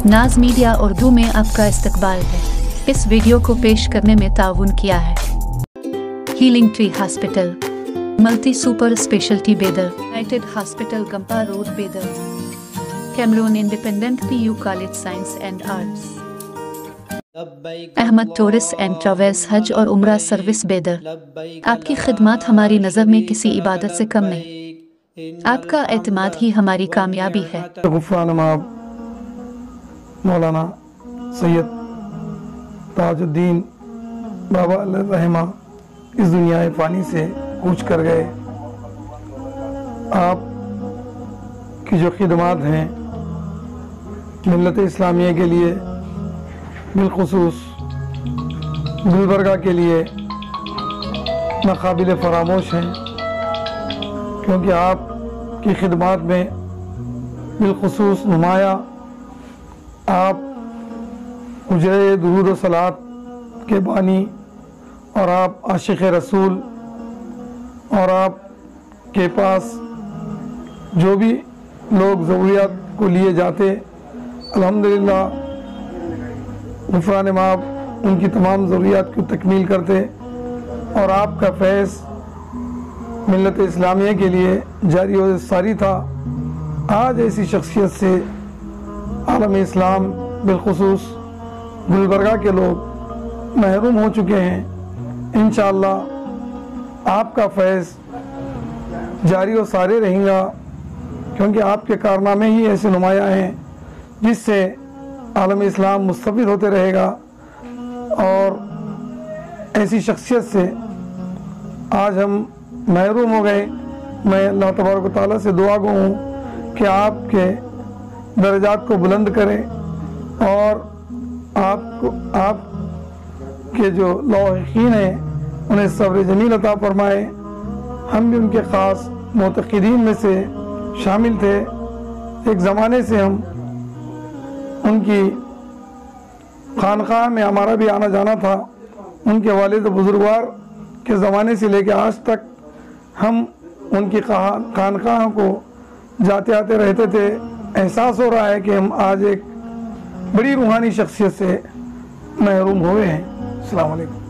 नाज मीडिया उर्दू में आपका इस्तकबाल है। इस वीडियो को पेश करने में ताउन किया है healing tree hospital, multi super speciality Bidar, united hospital Gumpa road Bidar, Cameron independent PU college science and arts, Ahmed tourist and travels हज और उम्रा सर्विस बेदर। आपकी खिदमत हमारी नज़र में किसी इबादत से कम नहीं, आपका एतमाद ही हमारी कामयाबी है। मौलाना सैयद ताजुद्दीन बाबा रहमा इस दुनिया फ़ानी से कूच कर गए। आप की जो खिदमात हैं मिल्लत इस्लामिया के लिए, बिलखुसूस गुलबर्गा के लिए नाकाबिल फरामोश हैं, क्योंकि आप की खिदमात में बिलखुसूस नुमाया आप हुजरे दुरूद व सलात के बानी और आप आशिक़ रसूल, और आप के पास जो भी लोग ज़रूरियात को लिए जाते अल्हम्दुलिल्लाह गुफ़रान माफ़ उनकी तमाम ज़रूरियात को तकमील करते, और आपका फैज़ मिल्लत इस्लामिया के लिए जारी व सारी था। आज ऐसी शख्सियत से आलम इस्लाम बिलखुसूस गुलबर्गा के लोग महरूम हो चुके हैं। इंशाअल्लाह आपका फैज़ जारी व सारे रहेगा, क्योंकि आपके कारनामे ही ऐसे नुमाया हैं जिससे आलम इस्लाम मुस्तफ़िर होते रहेगा। और ऐसी शख्सियत से आज हम महरूम हो गए। मैं अल्लाह तबारक व तआला से दुआ गो हूँ कि आपके दर्जात को बुलंद करें, और आप के जो लाहिकीन हैं उन्हें सब्र जमील अता फरमाए। हम भी उनके ख़ास मुतक़ीदीन में से शामिल थे। एक ज़माने से हम उनकी खानक़ाह में हमारा भी आना जाना था। उनके वालिद बुज़ुर्गवार के ज़माने से लेकर आज तक हम उनकी खानक़ाह को जाते आते रहते थे। एहसास हो रहा है कि हम आज एक बड़ी रूहानी शख्सियत से महरूम हुए हैं। अस्सलाम वालेकुम।